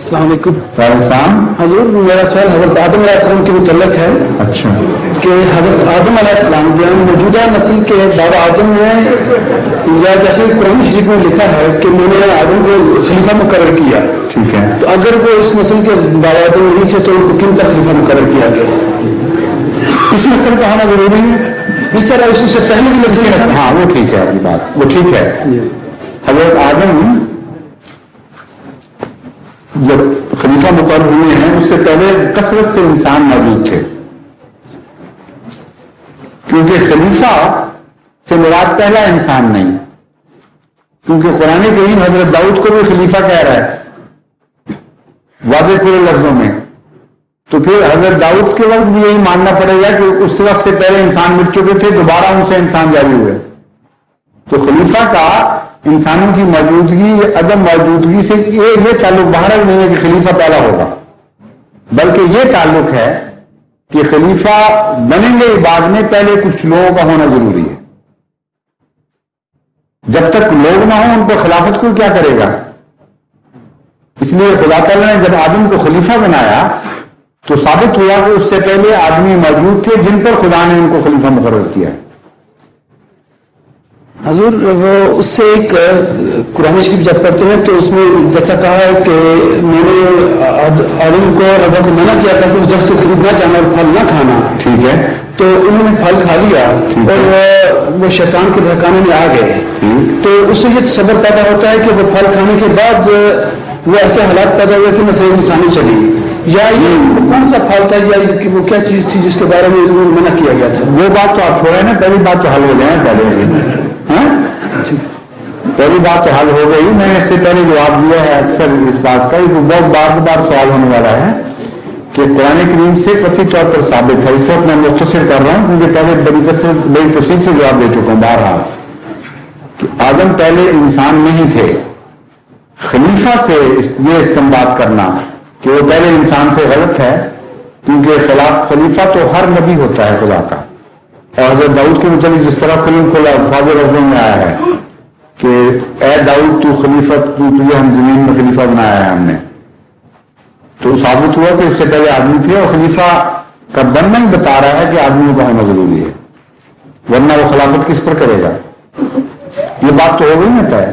السلام علیکم. حضور میرا سوال حضرت آدم علیہ السلام کے متعلق ہے. اچھا. کہ حضرت آدم علیہ السلام جو موجودہ نسل کے بابا آدم نے یا جیسے قرآن شریف میں لکھا ہے کہ میں نے آدم کو خلیفہ مقرر کیا. ٹھیک ہے. تو اگر وہ اس نسل کے بابا آدم نہیں تھے تو ان کو کن کا خلیفہ مقرر کیا گیا؟ اس نسل کا ہونا ضروری ہے. اس طرح اس سے پہلے بھی نسل ہے. ہاں وہ ٹھیک ہے آپ کی بات، وہ ٹھیک ہے. حضرت آدم جب خلیفہ مقرر ہوئے ہیں اس سے پہلے کثرت سے انسان موجود تھے، کیونکہ خلیفہ سے مراد پہلا انسان نہیں، کیونکہ قرآن کریم حضرت داؤد کو بھی خلیفہ کہہ رہا ہے واضح پورے لفظوں میں. تو پھر حضرت داؤد کے وقت بھی یہی ماننا پڑے گا کہ اس وقت سے پہلے انسان مٹ چکے تھے، دوبارہ ان سے انسان جاری ہوئے. تو خلیفہ کا انسانوں کی موجودگی یا عدم موجودگی سے یہ تعلق باہر نہیں ہے کہ خلیفہ پہلا ہوگا، بلکہ یہ تعلق ہے کہ خلیفہ بنیں گے بعد میں، پہلے کچھ لوگوں کا ہونا ضروری ہے. جب تک لوگ نہ ہوں ان پر خلافت کو کیا کرے گا؟ اس لیے خدا تعالیٰ نے جب آدم کو خلیفہ بنایا تو ثابت ہوا کہ اس سے پہلے آدمی موجود تھے جن پر خدا نے ان کو خلیفہ مقرر کیا. حضور وہ اس سے ایک قرآن شریف جب پڑھتے ہیں تو اس میں جیسا کہا ہے کہ میں نے آدم کو ربا کو منع کیا تھا کہ اس درخت سے قریب نہ جانا اور پھل نہ کھانا. ٹھیک ہے. تو انہوں نے پھل کھا لیا اور وہ شیطان کے بہکانے میں آ گئے. تو اس سے یہ تصور پیدا ہوتا ہے کہ وہ پھل کھانے کے بعد وہ ایسے حالات پیدا ہوئے کہ مسئلہ انسانی چلی، یا یہ کون سا پھل تھا یا وہ کیا چیز تھی جس کے بارے میں منع کیا گیا تھا؟ وہ بات تو آپ چھوڑے نا، پہلی بات تو حل ہو جائے. پہلی بات تو حل ہو گئی. میں نے اس سے پہلے جواب دیا ہے اکثر اس بات کا، یہ بہت بار بار سوال ہونے والا ہے کہ قرآن کریم سے قطعی طور پر ثابت ہے. اس وقت میں مختصر کر رہا ہوں کیونکہ پہلے بڑی تفصیل سے جواب دے چکا ہوں بہرحال کہ آدم پہلے انسان نہیں تھے. خلیفہ سے یہ استنباط کرنا کہ وہ پہلے انسان سے غلط ہے، کیونکہ خلیفہ تو ہر نبی ہوتا ہے خدا کا. اور حضرت داؤد کے متعلق جس طرح کلیم کھلا فاضل لفظوں میں آیا ہے کہ اے داؤد تو خلیفہ، تجھے ہم زمین میں خلیفہ بنایا ہے ہم نے، تو ثابت ہوا کہ اس سے پہلے آدمی تھے اور خلیفہ کا بننا ہی بتا رہا ہے کہ آدمیوں کا ہونا ضروری ہے، ورنہ وہ خلافت کس پر کرے گا؟ یہ بات تو ہو گئی نا طے.